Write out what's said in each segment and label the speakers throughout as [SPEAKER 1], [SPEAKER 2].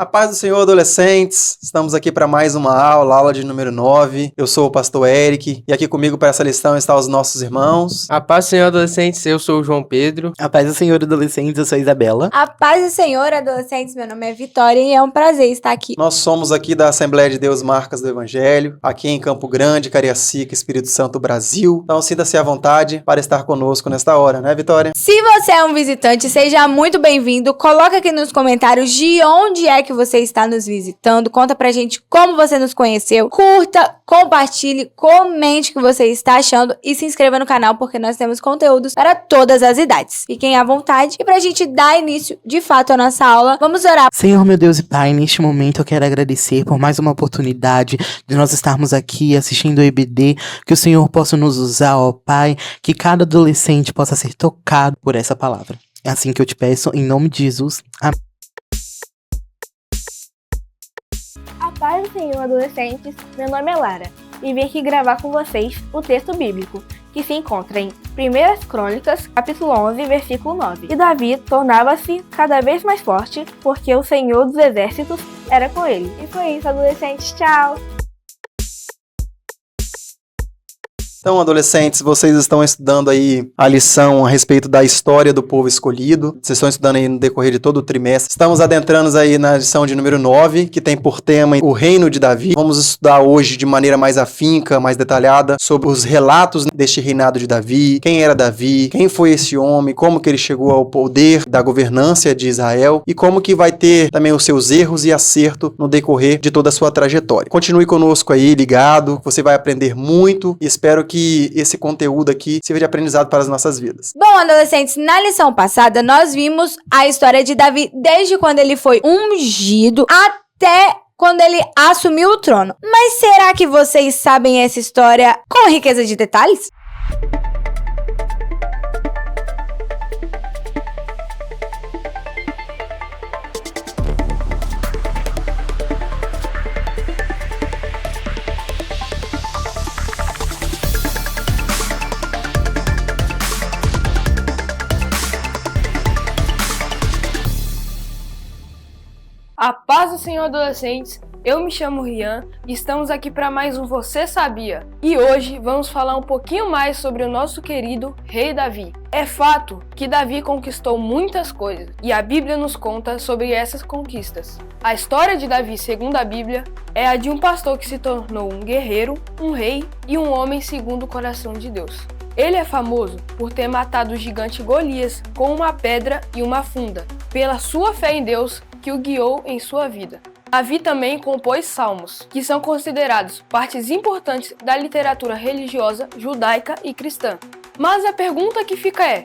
[SPEAKER 1] A paz do Senhor, adolescentes. Estamos aqui para mais uma aula de número 9. Eu sou o pastor Eric e aqui comigo para essa lição estão os nossos irmãos.
[SPEAKER 2] A paz do Senhor, adolescentes. Eu sou o João Pedro.
[SPEAKER 3] A paz do Senhor, adolescentes. Eu sou a Isabela.
[SPEAKER 4] A paz do Senhor, adolescentes. Meu nome é Vitória e é um prazer estar aqui.
[SPEAKER 1] Nós somos aqui da Assembleia de Deus Marcas do Evangelho, aqui em Campo Grande, Cariacica, Espírito Santo, Brasil. Então sinta-se à vontade para estar conosco nesta hora, né, Vitória?
[SPEAKER 4] Se você é um visitante, seja muito bem-vindo. Coloca aqui nos comentários de onde é que você está nos visitando. Conta pra gente como você nos conheceu. Curta, compartilhe, comente o que você está achando e se inscreva no canal porque nós temos conteúdos para todas as idades. Fiquem à vontade e pra gente dar início de fato à nossa aula, vamos orar.
[SPEAKER 3] Senhor, meu Deus e Pai, neste momento eu quero agradecer por mais uma oportunidade de nós estarmos aqui assistindo o EBD, que o Senhor possa nos usar, ó Pai, que cada adolescente possa ser tocado por essa palavra. É assim que eu te peço, em nome de Jesus. Amém.
[SPEAKER 5] A paz do Senhor, adolescentes, meu nome é Lara e vim aqui gravar com vocês o texto bíblico que se encontra em 1 Crônicas, capítulo 11, versículo 9. E Davi tornava-se cada vez mais forte porque o Senhor dos Exércitos era com ele. E foi isso, adolescentes, tchau!
[SPEAKER 1] Então, adolescentes, vocês estão estudando aí a lição a respeito da história do povo escolhido. Vocês estão estudando aí no decorrer de todo o trimestre. Estamos adentrando aí na lição de número 9, que tem por tema o reino de Davi. Vamos estudar hoje de maneira mais afinca, mais detalhada, sobre os relatos deste reinado de Davi, quem era Davi, quem foi esse homem, como que ele chegou ao poder da governância de Israel e como que vai ter também os seus erros e acerto no decorrer de toda a sua trajetória. Continue conosco aí, ligado, você vai aprender muito e espero que esse conteúdo aqui sirva de aprendizado para as nossas vidas.
[SPEAKER 4] Bom, adolescentes, na lição passada nós vimos a história de Davi desde quando ele foi ungido até quando ele assumiu o trono. Mas será que vocês sabem essa história com riqueza de detalhes?
[SPEAKER 6] A paz do Senhor, adolescentes, eu me chamo Rian e estamos aqui para mais um Você Sabia? E hoje vamos falar um pouquinho mais sobre o nosso querido Rei Davi. É fato que Davi conquistou muitas coisas e a Bíblia nos conta sobre essas conquistas. A história de Davi, segundo a Bíblia, é a de um pastor que se tornou um guerreiro, um rei e um homem segundo o coração de Deus. Ele é famoso por ter matado o gigante Golias com uma pedra e uma funda, pela sua fé em Deus que o guiou em sua vida. Davi também compôs salmos, que são considerados partes importantes da literatura religiosa judaica e cristã. Mas a pergunta que fica é: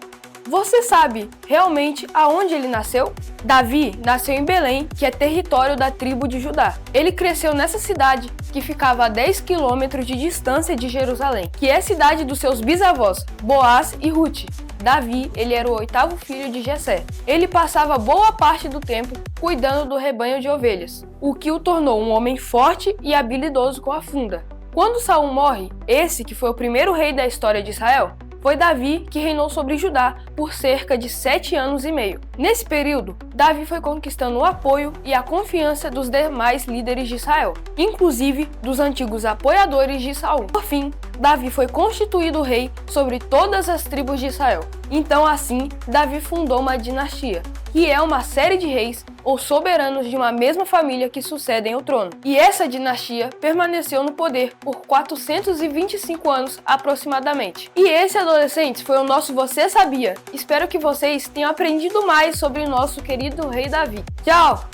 [SPEAKER 6] você sabe realmente aonde ele nasceu? Davi nasceu em Belém, que é território da tribo de Judá. Ele cresceu nessa cidade, que ficava a 10 quilômetros de distância de Jerusalém, que é a cidade dos seus bisavós, Boaz e Ruth. Davi, ele era o 8º filho de Jessé. Ele passava boa parte do tempo cuidando do rebanho de ovelhas, o que o tornou um homem forte e habilidoso com a funda. Quando Saul morre, esse que foi o primeiro rei da história de Israel, foi Davi que reinou sobre Judá por cerca de 7 anos e meio. Nesse período, Davi foi conquistando o apoio e a confiança dos demais líderes de Israel, inclusive dos antigos apoiadores de Saul. Por fim, Davi foi constituído rei sobre todas as tribos de Israel. Então, assim, Davi fundou uma dinastia, que é uma série de reis ou soberanos de uma mesma família que sucedem o trono. E essa dinastia permaneceu no poder por 425 anos aproximadamente. E esse, adolescentes, foi o nosso Você Sabia? Espero que vocês tenham aprendido mais sobre o nosso querido rei Davi. Tchau!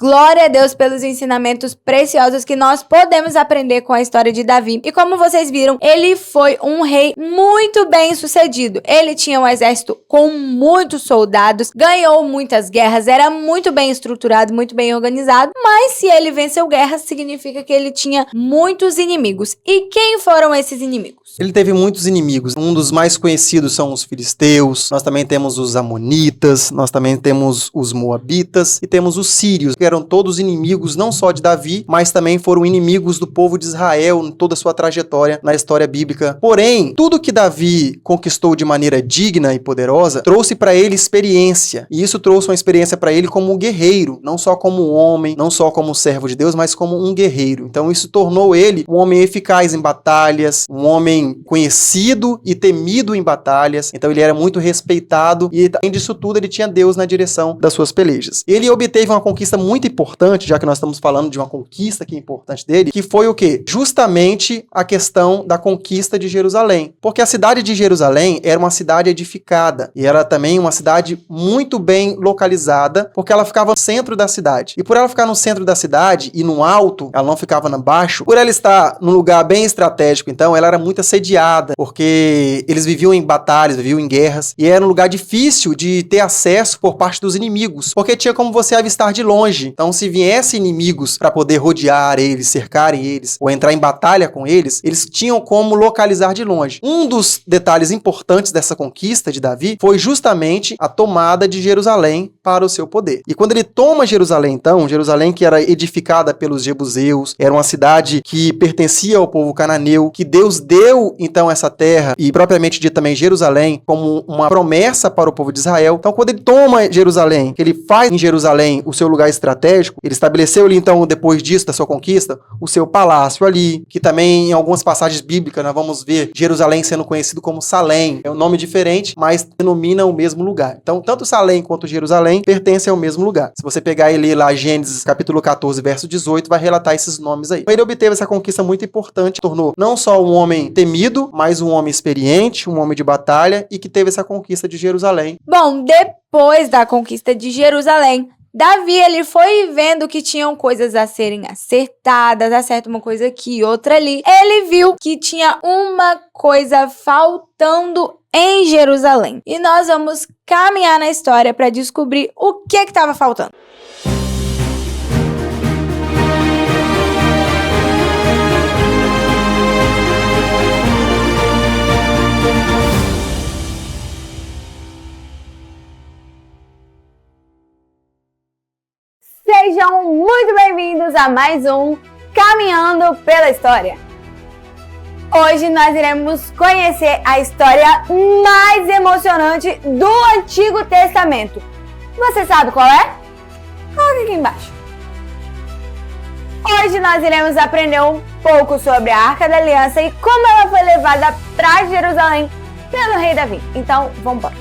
[SPEAKER 4] glória a Deus pelos ensinamentos preciosos que nós podemos aprender com a história de Davi. E como vocês viram, ele foi um rei muito bem sucedido. Ele tinha um exército com muitos soldados, ganhou muitas guerras, era muito bem estruturado, muito bem organizado, mas se ele venceu guerras, significa que ele tinha muitos inimigos. E quem foram esses inimigos?
[SPEAKER 1] Ele teve muitos inimigos. Um dos mais conhecidos são os filisteus, nós também temos os amonitas, nós também temos os moabitas e temos os sírios, que eram todos inimigos não só de Davi, mas também foram inimigos do povo de Israel em toda a sua trajetória na história bíblica. Porém, tudo que Davi conquistou de maneira digna e poderosa trouxe para ele experiência, e isso trouxe uma experiência para ele como um guerreiro, não só como um homem, não só como um servo de Deus, mas como um guerreiro. Então isso tornou ele um homem eficaz em batalhas, um homem conhecido e temido em batalhas. Então ele era muito respeitado e, além disso tudo, ele tinha Deus na direção das suas pelejas. Ele obteve uma conquista muito importante, já que nós estamos falando de uma conquista que é importante dele, que foi o quê? Justamente a questão da conquista de Jerusalém. Porque a cidade de Jerusalém era uma cidade edificada e era também uma cidade muito bem localizada, porque ela ficava no centro da cidade. E por ela ficar no centro da cidade e no alto, ela não ficava no baixo, por ela estar num lugar bem estratégico, então ela era muito assediada, porque eles viviam em batalhas, viviam em guerras, e era um lugar difícil de ter acesso por parte dos inimigos, porque tinha como você avistar de longe. Então, se viessem inimigos para poder rodear eles, cercarem eles, ou entrar em batalha com eles, eles tinham como localizar de longe. Um dos detalhes importantes dessa conquista de Davi foi justamente a tomada de Jerusalém para o seu poder. E quando ele toma Jerusalém, então, Jerusalém que era edificada pelos jebuseus, era uma cidade que pertencia ao povo cananeu, que Deus deu, então, essa terra, e propriamente dito também Jerusalém, como uma promessa para o povo de Israel. Então, quando ele toma Jerusalém, que ele faz em Jerusalém o seu lugar estratégico, ele estabeleceu ali, então, depois disso, da sua conquista, o seu palácio ali, que também em algumas passagens bíblicas nós vamos ver Jerusalém sendo conhecido como Salém. É um nome diferente, mas denomina o mesmo lugar. Então, tanto Salém quanto Jerusalém pertencem ao mesmo lugar. Se você pegar e ler lá Gênesis capítulo 14, verso 18, vai relatar esses nomes aí. Ele obteve essa conquista muito importante, tornou não só um homem temido, mas um homem experiente, um homem de batalha, e que teve essa conquista de Jerusalém.
[SPEAKER 4] Bom, depois da conquista de Jerusalém, Davi, ele foi vendo que tinham coisas a serem acertadas, acerta uma coisa aqui, outra ali. Ele viu que tinha uma coisa faltando em Jerusalém. E nós vamos caminhar na história para descobrir o que estava faltando.
[SPEAKER 5] Sejam muito bem-vindos a mais um Caminhando pela História. Hoje nós iremos conhecer a história mais emocionante do Antigo Testamento. Você sabe qual é? Coloque aqui embaixo. Hoje nós iremos aprender um pouco sobre a Arca da Aliança e como ela foi levada para Jerusalém pelo rei Davi. Então, vamos embora.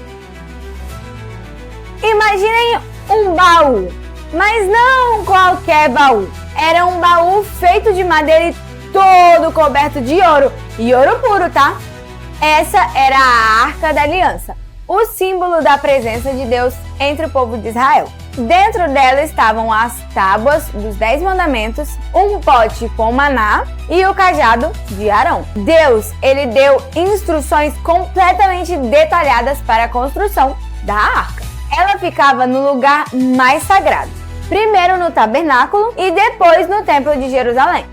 [SPEAKER 5] Imaginem um baú. Mas não qualquer baú. Era um baú feito de madeira e todo coberto de ouro. E ouro puro, tá? Essa era a Arca da Aliança, o símbolo da presença de Deus entre o povo de Israel. Dentro dela estavam as tábuas dos 10 mandamentos, um pote com maná e o cajado de Arão. Deus, ele deu instruções completamente detalhadas para a construção da arca. Ela ficava no lugar mais sagrado, primeiro no tabernáculo e depois no templo de Jerusalém.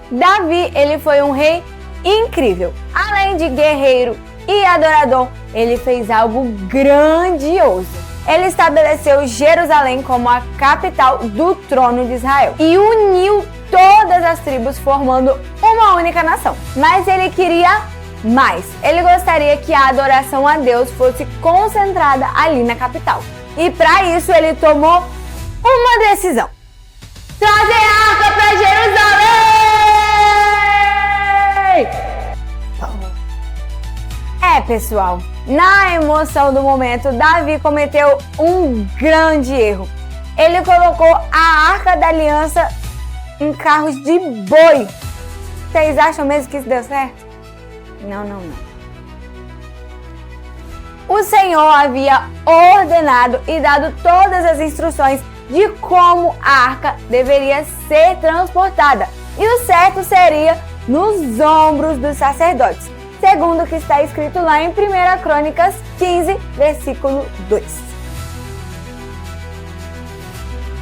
[SPEAKER 5] Davi, ele foi um rei incrível. Além de guerreiro e adorador, ele fez algo grandioso. Ele estabeleceu Jerusalém como a capital do trono de Israel e uniu todas as tribos formando uma única nação. Mas ele queria mais. Ele gostaria que a adoração a Deus fosse concentrada ali na capital. E para isso ele tomou uma decisão: trazer a arca para Jerusalém! Pessoal, na emoção do momento, Davi cometeu um grande erro. Ele colocou a Arca da Aliança em carros de boi. Vocês acham mesmo que isso deu certo? Não.
[SPEAKER 4] O Senhor havia ordenado e dado todas as instruções de como a arca deveria ser transportada. E o certo seria nos ombros dos sacerdotes, segundo o que está escrito lá em 1 Crônicas 15, versículo 2.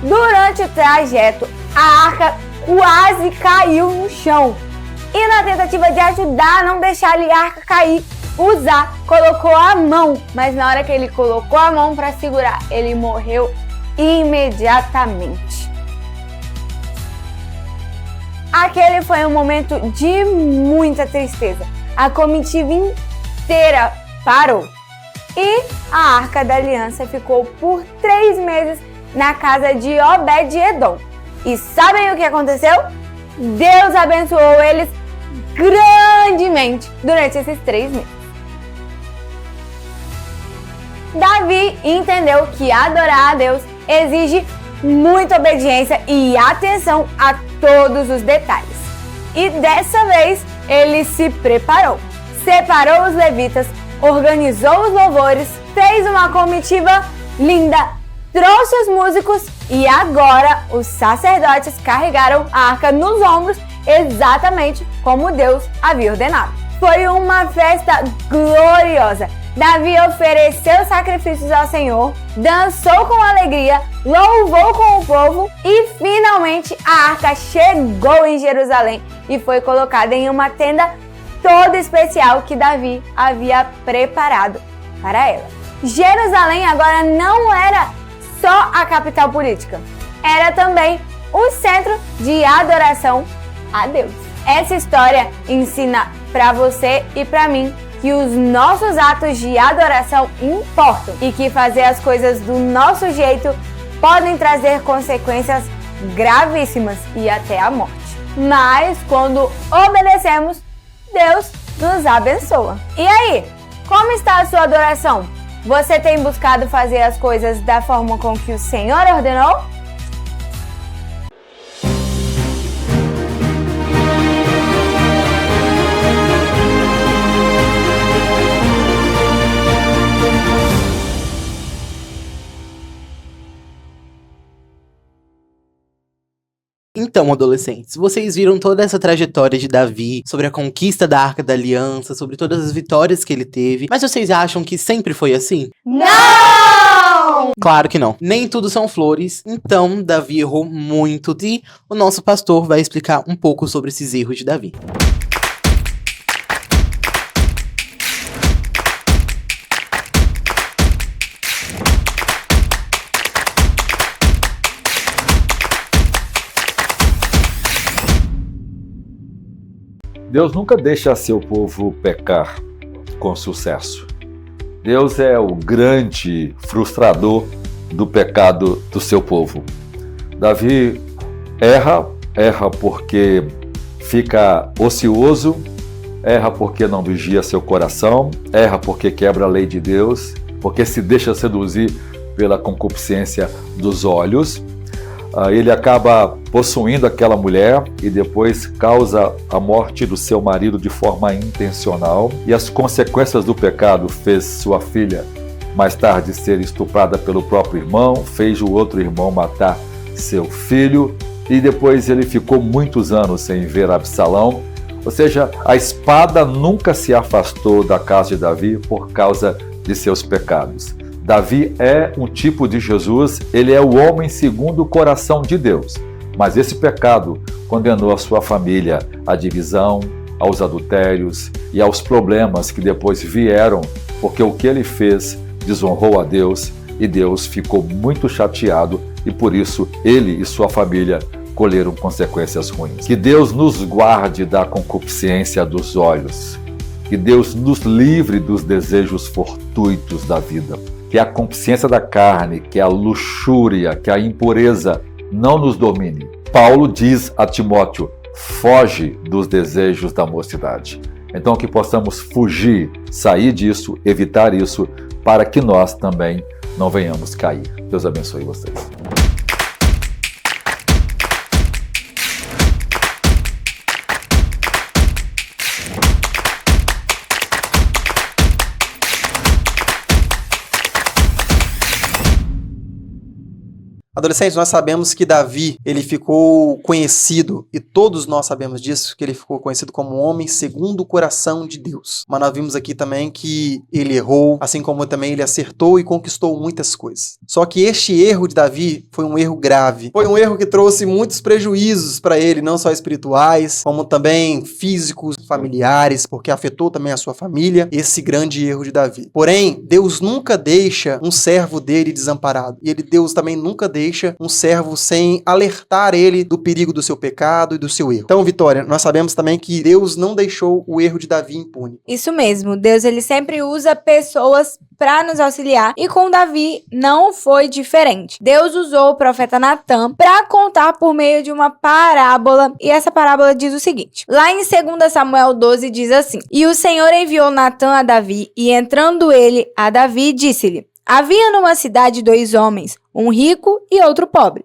[SPEAKER 4] Durante o trajeto, a arca quase caiu no chão. E na tentativa de ajudar a não deixar a arca cair, Uzá colocou a mão, mas na hora que ele colocou a mão para segurar, ele morreu imediatamente. Aquele foi um momento de muita tristeza. A comitiva inteira parou. E a Arca da Aliança ficou por 3 meses na casa de Obed-Edom. E sabem o que aconteceu? Deus abençoou eles grandemente durante esses 3 meses. Davi entendeu que adorar a Deus exige muita obediência e atenção a todos os detalhes. E dessa vez ele se preparou, separou os levitas, organizou os louvores, fez uma comitiva linda, trouxe os músicos e agora os sacerdotes carregaram a arca nos ombros exatamente como Deus havia ordenado. Foi uma festa gloriosa. Davi ofereceu sacrifícios ao Senhor, dançou com alegria, louvou com o povo e finalmente a arca chegou em Jerusalém e foi colocada em uma tenda toda especial que Davi havia preparado para ela. Jerusalém agora não era só a capital política, era também o centro de adoração a Deus. Essa história ensina para você e para mim que os nossos atos de adoração importam e que fazer as coisas do nosso jeito podem trazer consequências gravíssimas e até a morte. Mas quando obedecemos, Deus nos abençoa. E aí, como está a sua adoração? Você tem buscado fazer as coisas da forma com que o Senhor ordenou?
[SPEAKER 3] Então, adolescentes, vocês viram toda essa trajetória de Davi, sobre a conquista da Arca da Aliança, sobre todas as vitórias que ele teve, mas vocês acham que sempre foi assim?
[SPEAKER 4] Não!
[SPEAKER 3] Claro que não. Nem tudo são flores, então Davi errou muito e o nosso pastor vai explicar um pouco sobre esses erros de Davi.
[SPEAKER 7] Deus nunca deixa seu povo pecar com sucesso. Deus é o grande frustrador do pecado do seu povo. Davi erra porque fica ocioso, erra porque não vigia seu coração, erra porque quebra a lei de Deus, porque se deixa seduzir pela concupiscência dos olhos. Ele acaba possuindo aquela mulher e depois causa a morte do seu marido de forma intencional. E as consequências do pecado fez sua filha mais tarde ser estuprada pelo próprio irmão, fez o outro irmão matar seu filho e depois ele ficou muitos anos sem ver Absalão. Ou seja, a espada nunca se afastou da casa de Davi por causa de seus pecados. Davi é um tipo de Jesus, ele é o homem segundo o coração de Deus. Mas esse pecado condenou a sua família à divisão, aos adultérios e aos problemas que depois vieram, porque o que ele fez desonrou a Deus e Deus ficou muito chateado e por isso ele e sua família colheram consequências ruins. Que Deus nos guarde da concupiscência dos olhos, que Deus nos livre dos desejos fortuitos da vida. Que a consciência da carne, que a luxúria, que a impureza não nos domine. Paulo diz a Timóteo, foge dos desejos da mocidade. Então que possamos fugir, sair disso, evitar isso, para que nós também não venhamos cair. Deus abençoe vocês.
[SPEAKER 1] Adolescentes, nós sabemos que Davi, ele ficou conhecido, e todos nós sabemos disso, que ele ficou conhecido como um homem segundo o coração de Deus. Mas nós vimos aqui também que ele errou, assim como também ele acertou e conquistou muitas coisas. Só que este erro de Davi foi um erro grave. Foi um erro que trouxe muitos prejuízos para ele, não só espirituais, como também físicos, familiares, porque afetou também a sua família, esse grande erro de Davi. Porém, Deus nunca deixa um servo dele desamparado. E Deus também nunca deixa um servo sem alertar ele do perigo do seu pecado e do seu erro. Então, Vitória, nós sabemos também que Deus não deixou o erro de Davi impune.
[SPEAKER 4] Isso mesmo, Deus ele sempre usa pessoas para nos auxiliar, e com Davi não foi diferente. Deus usou o profeta Natan para contar por meio de uma parábola, e essa parábola diz o seguinte: lá em 2 Samuel 12 diz assim: e o Senhor enviou Natan a Davi, e entrando ele a Davi, disse-lhe: havia numa cidade 2 homens, um rico e outro pobre.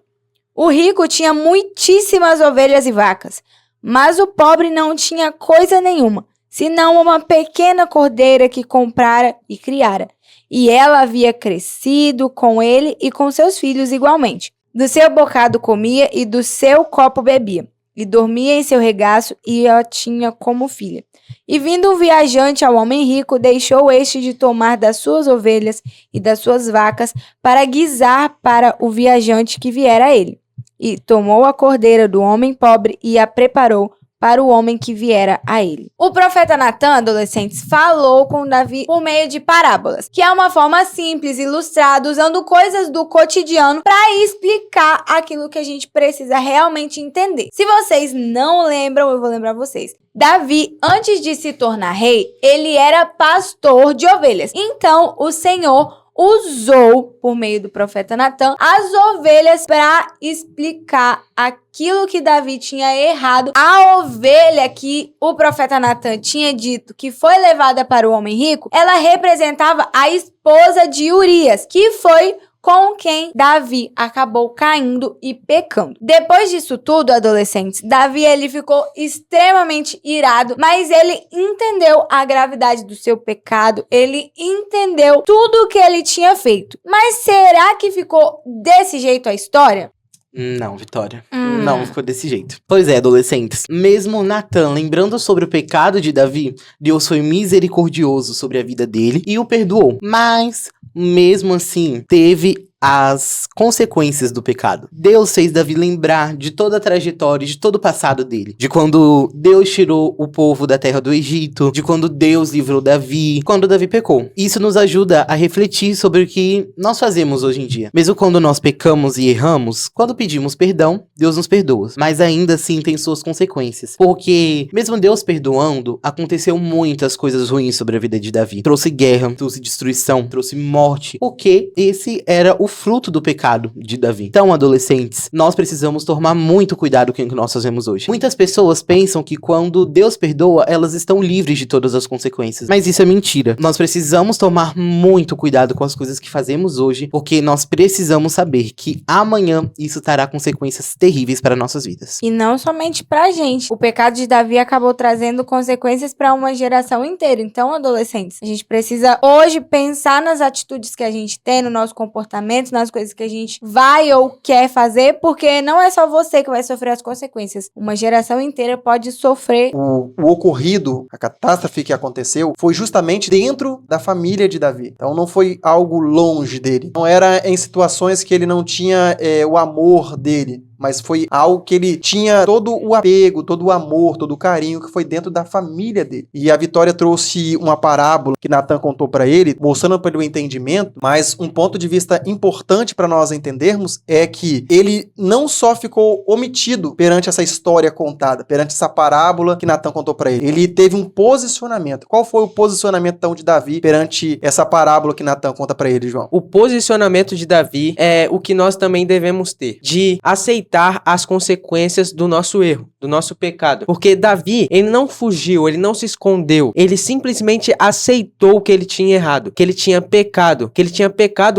[SPEAKER 4] O rico tinha muitíssimas ovelhas e vacas, mas o pobre não tinha coisa nenhuma, senão uma pequena cordeira que comprara e criara. E ela havia crescido com ele e com seus filhos igualmente. Do seu bocado comia e do seu copo bebia, e dormia em seu regaço, e a tinha como filha. E vindo um viajante ao homem rico, deixou este de tomar das suas ovelhas e das suas vacas para guisar para o viajante que viera a ele. E tomou a cordeira do homem pobre e a preparou para o homem que viera a ele. O profeta Natan, adolescentes, falou com Davi por meio de parábolas, que é uma forma simples, ilustrada, usando coisas do cotidiano para explicar aquilo que a gente precisa realmente entender. Se vocês não lembram, eu vou lembrar vocês. Davi, antes de se tornar rei, ele era pastor de ovelhas. Então, o Senhor usou, por meio do profeta Natan, as ovelhas para explicar aquilo que Davi tinha errado. A ovelha que o profeta Natan tinha dito que foi levada para o homem rico, ela representava a esposa de Urias, que foi com quem Davi acabou caindo e pecando. Depois disso tudo, adolescentes, Davi ele ficou extremamente irado, mas ele entendeu a gravidade do seu pecado, ele entendeu tudo o que ele tinha feito. Mas será que ficou desse jeito a história?
[SPEAKER 3] Não, Vitória. Não ficou desse jeito. Pois é, adolescentes. Mesmo Natan lembrando sobre o pecado de Davi, Deus foi misericordioso sobre a vida dele e o perdoou. Mas, mesmo assim, teve as consequências do pecado. Deus fez Davi lembrar de toda a trajetória, de todo o passado dele. De quando Deus tirou o povo da terra do Egito, de quando Deus livrou Davi, quando Davi pecou. Isso nos ajuda a refletir sobre o que nós fazemos hoje em dia. Mesmo quando nós pecamos e erramos, quando pedimos perdão, Deus nos perdoa. Mas ainda assim tem suas consequências. Porque, mesmo Deus perdoando, aconteceu muitas coisas ruins sobre a vida de Davi. Trouxe guerra, trouxe destruição, trouxe morte. Porque esse era o fruto do pecado de Davi. Então, adolescentes, nós precisamos tomar muito cuidado com o que nós fazemos hoje. Muitas pessoas pensam que quando Deus perdoa, elas estão livres de todas as consequências. Mas isso é mentira. Nós precisamos tomar muito cuidado com as coisas que fazemos hoje, porque nós precisamos saber que amanhã isso trará consequências terríveis para nossas vidas.
[SPEAKER 4] E não somente pra gente. O pecado de Davi acabou trazendo consequências para uma geração inteira. Então, adolescentes, a gente precisa hoje pensar nas atitudes que a gente tem, no nosso comportamento, nas coisas que a gente vai ou quer fazer, porque não é só você que vai sofrer as consequências. Uma geração inteira pode sofrer.
[SPEAKER 1] O ocorrido, a catástrofe que aconteceu, foi justamente dentro da família de Davi. Então não foi algo longe dele. Não era em situações que ele não tinha o amor dele, mas foi algo que ele tinha todo o apego, todo o amor, todo o carinho que foi dentro da família dele. E a Vitória trouxe uma parábola que Natan contou para ele, mostrando para ele o entendimento, mas um ponto de vista importante para nós entendermos é que ele não só ficou omitido perante essa história contada, perante essa parábola que Natan contou para ele. Ele teve um posicionamento. Qual foi o posicionamento então de Davi perante essa parábola que Natan conta para ele, João?
[SPEAKER 2] O posicionamento de Davi é o que nós também devemos ter, de aceitar aceitar as consequências do nosso erro, do nosso pecado. Porque Davi, ele não fugiu, ele não se escondeu, ele simplesmente aceitou que ele tinha errado, que ele tinha pecado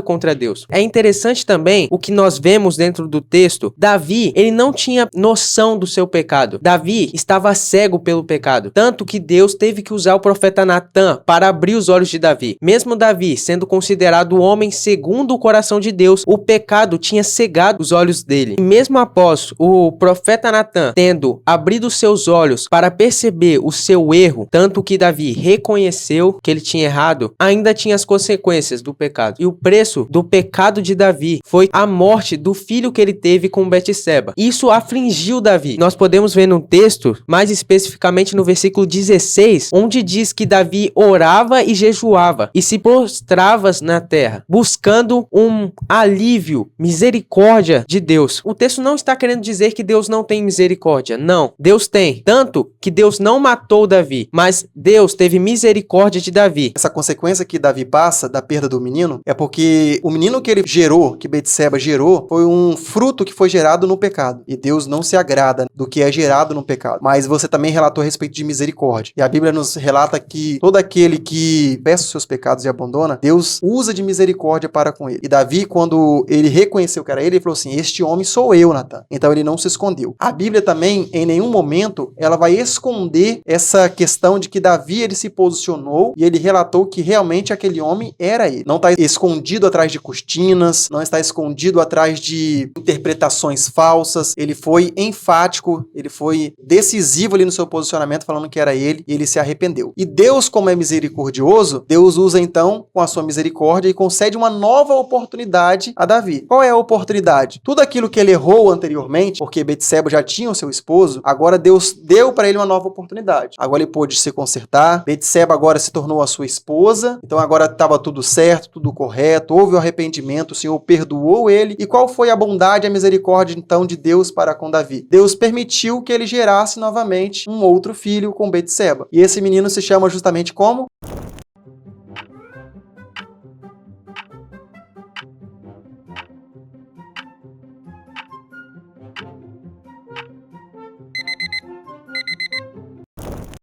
[SPEAKER 2] contra Deus. É interessante também o que nós vemos dentro do texto. Davi, ele não tinha noção do seu pecado. Davi estava cego pelo pecado, tanto que Deus teve que usar o profeta Natã para abrir os olhos de Davi. Mesmo Davi sendo considerado o homem segundo o coração de Deus, o pecado tinha cegado os olhos dele. E mesmo após o profeta Natã tendo abrido seus olhos para perceber o seu erro, tanto que Davi reconheceu que ele tinha errado, ainda tinha as consequências do pecado. E o preço do pecado de Davi foi a morte do filho que ele teve com Betseba. Isso afligiu Davi. Nós podemos ver no texto, mais especificamente no versículo 16, onde diz que Davi orava e jejuava e se prostrava na terra, buscando um alívio, misericórdia de Deus. O texto não está querendo dizer que Deus não tem misericórdia. Não, Deus tem. Tanto que Deus não matou Davi, mas Deus teve misericórdia de Davi.
[SPEAKER 1] Essa consequência que Davi passa da perda do menino é porque o menino que ele gerou, que Betseba gerou, foi um fruto que foi gerado no pecado. E Deus não se agrada do que é gerado no pecado. Mas você também relatou a respeito de misericórdia. E a Bíblia nos relata que todo aquele que peça os seus pecados e abandona, Deus usa de misericórdia para com ele. E Davi, quando ele reconheceu que era ele falou assim: este homem sou eu, Natã. Então ele não se escondeu. A Bíblia também, em nenhum momento, ela vai esconder essa questão de que Davi, ele se posicionou e ele relatou que realmente aquele homem era ele. Não está escondido atrás de cortinas, não está escondido atrás de interpretações falsas. Ele foi enfático, ele foi decisivo ali no seu posicionamento, falando que era ele, e ele se arrependeu. E Deus, como é misericordioso, Deus usa então, com a sua misericórdia, e concede uma nova oportunidade a Davi. Qual é a oportunidade? Tudo aquilo que ele errou anteriormente, porque Betseba já tinha o seu esposo, agora Deus deu para ele uma nova oportunidade. Agora ele pôde se consertar, Betseba agora se tornou a sua esposa, então agora estava tudo certo, tudo correto, houve o arrependimento, o Senhor perdoou ele. E qual foi a bondade e a misericórdia então de Deus para com Davi? Deus permitiu que ele gerasse novamente um outro filho com Betseba. E esse menino se chama justamente como?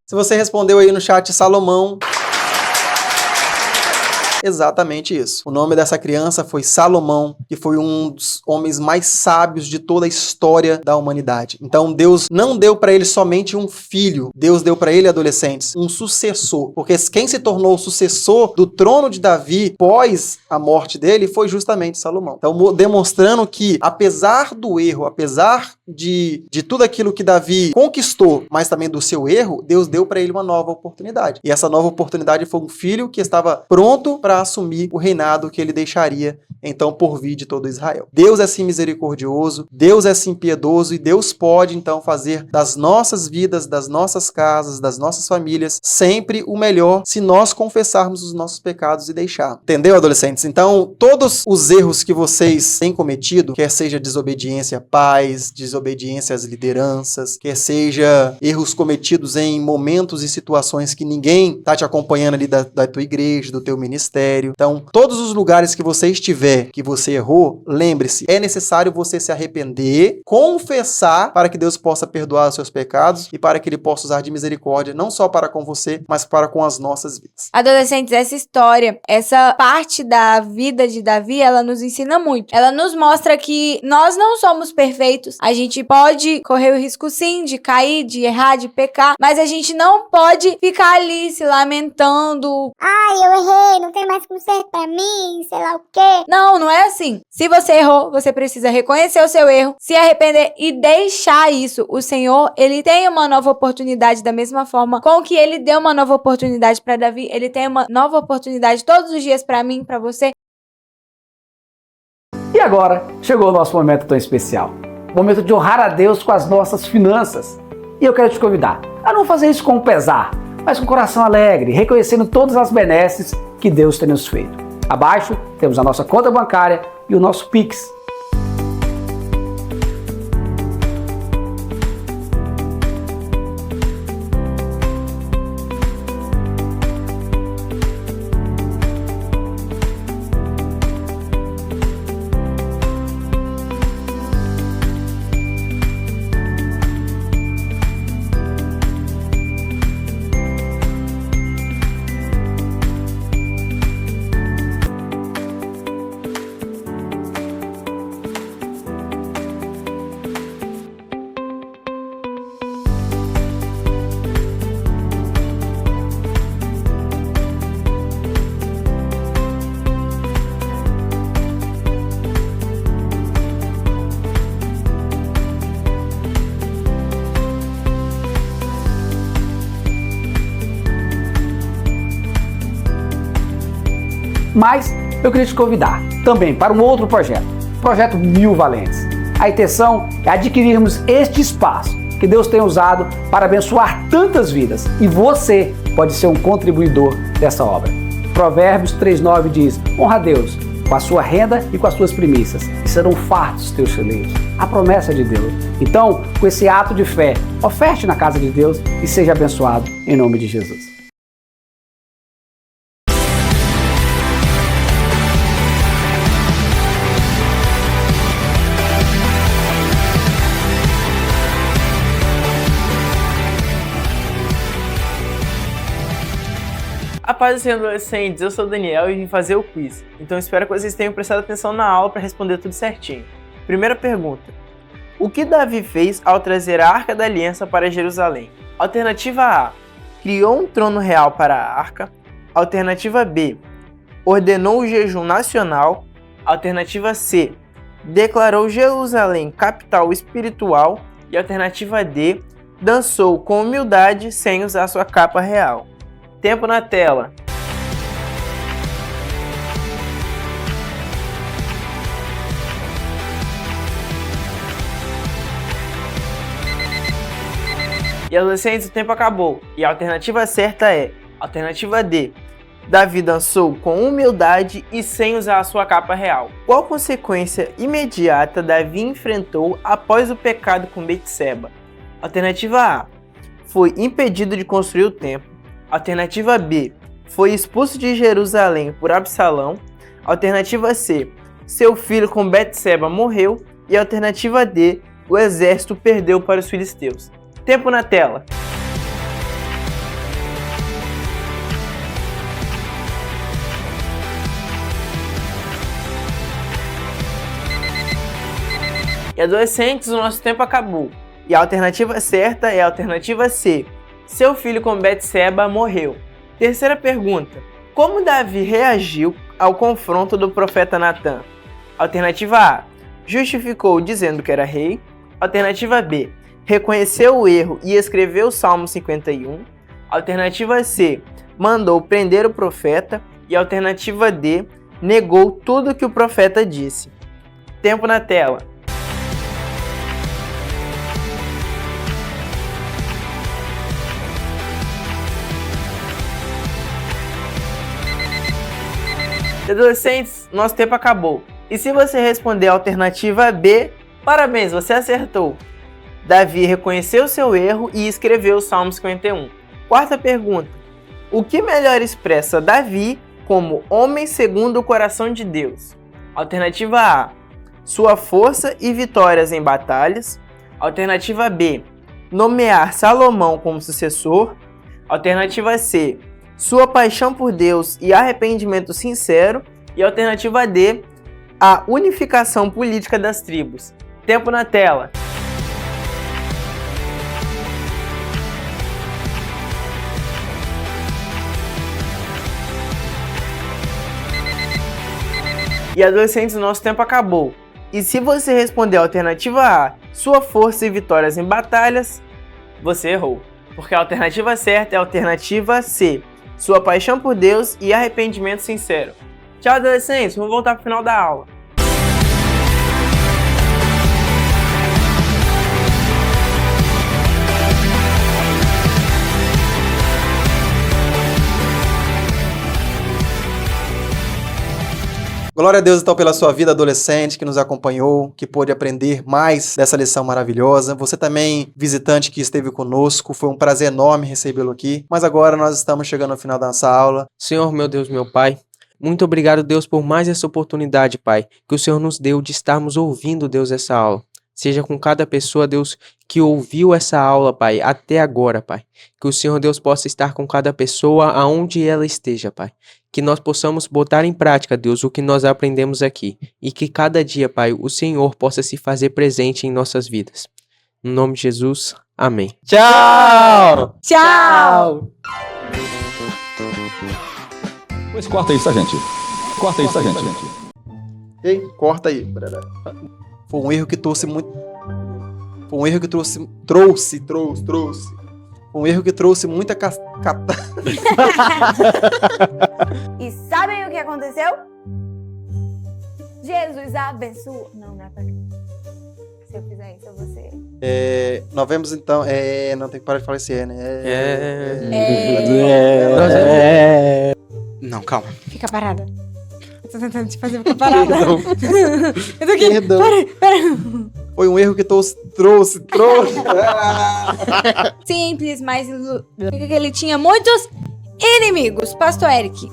[SPEAKER 1] Se você respondeu aí no chat Salomão, exatamente isso. O nome dessa criança foi Salomão, que foi um dos homens mais sábios de toda a história da humanidade. Então Deus não deu para ele somente um filho, Deus deu para ele, adolescentes, um sucessor. Porque quem se tornou o sucessor do trono de Davi pós a morte dele foi justamente Salomão. Então demonstrando que, apesar do erro, apesar de tudo aquilo que Davi conquistou, mas também do seu erro, Deus deu para ele uma nova oportunidade. E essa nova oportunidade foi um filho que estava pronto para assumir o reinado que ele deixaria então por vir de todo Israel. Deus é sim misericordioso, Deus é sim piedoso, e Deus pode então fazer das nossas vidas, das nossas casas, das nossas famílias sempre o melhor se nós confessarmos os nossos pecados e deixar. Entendeu, adolescentes? Então, todos os erros que vocês têm cometido, quer seja desobediência a pais, desobediência às lideranças, quer seja erros cometidos em momentos e situações que ninguém está te acompanhando ali da tua igreja, do teu ministério. Então, todos os lugares que você estiver, que você errou, lembre-se, é necessário você se arrepender, confessar para que Deus possa perdoar os seus pecados e para que Ele possa usar de misericórdia, não só para com você, mas para com as nossas vidas.
[SPEAKER 4] Adolescentes, essa história, essa parte da vida de Davi, ela nos ensina muito. Ela nos mostra que nós não somos perfeitos, a gente pode correr o risco sim de cair, de errar, de pecar, mas a gente não pode ficar ali se lamentando.
[SPEAKER 8] Ai, eu errei, não tem mais conserto pra mim, sei lá o quê.
[SPEAKER 4] Não é assim. Se você errou, você precisa reconhecer o seu erro, se arrepender e deixar isso. O Senhor, Ele tem uma nova oportunidade da mesma forma com que Ele deu uma nova oportunidade para Davi. Ele tem uma nova oportunidade todos os dias para mim, para você.
[SPEAKER 9] E agora, chegou o nosso momento tão especial. Momento de honrar a Deus com as nossas finanças. E eu quero te convidar a não fazer isso com pesar, mas com coração alegre, reconhecendo todas as benesses que Deus tem nos feito. Abaixo temos a nossa conta bancária e o nosso Pix. Mas eu queria te convidar também para um outro projeto, o Projeto Mil Valentes. A intenção é adquirirmos este espaço que Deus tem usado para abençoar tantas vidas, e você pode ser um contribuidor dessa obra. Provérbios 3:9 diz: honra a Deus com a sua renda e com as suas primícias, e serão fartos os teus celeiros. A promessa de Deus. Então, com esse ato de fé, oferte na casa de Deus e seja abençoado em nome de Jesus.
[SPEAKER 10] A paz do Senhor, adolescentes, eu sou o Daniel e vim fazer o quiz, então espero que vocês tenham prestado atenção na aula para responder tudo certinho. Primeira pergunta: o que Davi fez ao trazer a Arca da Aliança para Jerusalém? Alternativa A: criou um trono real para a Arca. Alternativa B: ordenou o jejum nacional. Alternativa C: declarou Jerusalém capital espiritual. E alternativa D: dançou com humildade sem usar sua capa real. Tempo na tela. E adolescentes, o tempo acabou. E a alternativa certa é alternativa D. Davi dançou com humildade e sem usar a sua capa real. Qual consequência imediata Davi enfrentou após o pecado com Betseba? Alternativa A: foi impedido de construir o templo. Alternativa B: foi expulso de Jerusalém por Absalão. Alternativa C: seu filho com Betseba morreu. E alternativa D: o exército perdeu para os filisteus. Tempo na tela. E adolescentes, o nosso tempo acabou. E a alternativa certa é a alternativa C: seu filho com Betseba morreu. Terceira pergunta: como Davi reagiu ao confronto do profeta Natã? Alternativa A: justificou dizendo que era rei. Alternativa B: reconheceu o erro e escreveu o Salmo 51. Alternativa C: mandou prender o profeta. E alternativa D: negou tudo que o profeta disse. Tempo na tela. Adolescentes, nosso tempo acabou. E se você responder a alternativa B, parabéns, você acertou. Davi reconheceu seu erro e escreveu o Salmo 51. Quarta pergunta: o que melhor expressa Davi como homem segundo o coração de Deus? Alternativa A: sua força e vitórias em batalhas. Alternativa B: nomear Salomão como sucessor. Alternativa C: sua paixão por Deus e arrependimento sincero. E alternativa D: a unificação política das tribos. Tempo na tela. E adolescentes, o nosso tempo acabou. E se você responder a alternativa A, sua força e vitórias em batalhas, você errou. Porque a alternativa certa é a alternativa C: sua paixão por Deus e arrependimento sincero. Tchau, adolescentes, vamos voltar para o final da aula.
[SPEAKER 1] Glória a Deus, então, pela sua vida, adolescente, que nos acompanhou, que pôde aprender mais dessa lição maravilhosa. Você também, visitante que esteve conosco, foi um prazer enorme recebê-lo aqui. Mas agora nós estamos chegando ao final da nossa aula.
[SPEAKER 2] Senhor, meu Deus, meu Pai, muito obrigado, Deus, por mais essa oportunidade, Pai, que o Senhor nos deu de estarmos ouvindo, Deus, essa aula. Seja com cada pessoa, Deus, que ouviu essa aula, Pai, até agora, Pai. Que o Senhor, Deus, possa estar com cada pessoa aonde ela esteja, Pai. Que nós possamos botar em prática, Deus, o que nós aprendemos aqui. E que cada dia, Pai, o Senhor possa se fazer presente em nossas vidas. Em nome de Jesus, amém.
[SPEAKER 1] Tchau!
[SPEAKER 4] Tchau!
[SPEAKER 7] Pois corta isso, tá, gente? Corta isso, tá, gente?
[SPEAKER 1] Ei, corta aí. Foi um erro que trouxe muito. Foi um erro que trouxe. Trouxe. Foi um erro que trouxe muita
[SPEAKER 4] E sabem o que aconteceu? Jesus abençoou. Não é pra mim. Se eu fizer isso, eu vou ser.
[SPEAKER 1] Nós vemos então. Não tem que parar de falar esse né?
[SPEAKER 3] Não, calma.
[SPEAKER 4] Fica parada. Eu tô tentando te fazer ficar parada. Eu tô aqui.
[SPEAKER 1] Perdão.
[SPEAKER 4] Pera.
[SPEAKER 1] Foi um erro que trouxe.
[SPEAKER 4] Simples, mas que ele tinha muitos inimigos. Pastor Eric,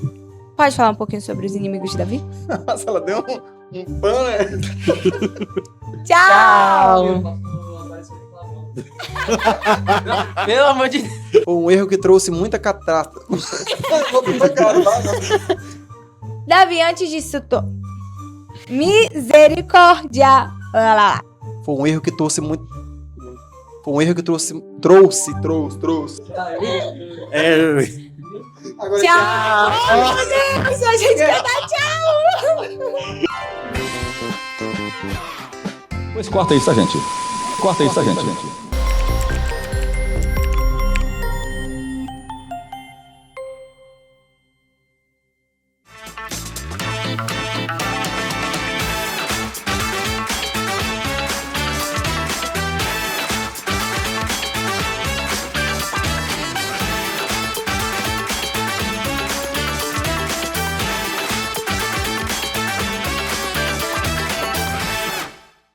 [SPEAKER 4] pode falar um pouquinho sobre os inimigos de Davi?
[SPEAKER 1] Nossa, ela deu um pano, né?
[SPEAKER 4] Tchau!
[SPEAKER 2] Pelo amor de Deus.
[SPEAKER 1] Foi um erro que trouxe muita catástrofe.
[SPEAKER 4] Davi, antes disso, misericórdia. Olha lá.
[SPEAKER 1] Foi um erro que trouxe muito. Foi um erro que trouxe. Agora,
[SPEAKER 4] Tchau! Oh, meu Deus, a gente quer dar tchau!
[SPEAKER 7] Pois corta isso, tá, gente? Corta isso, tá, gente?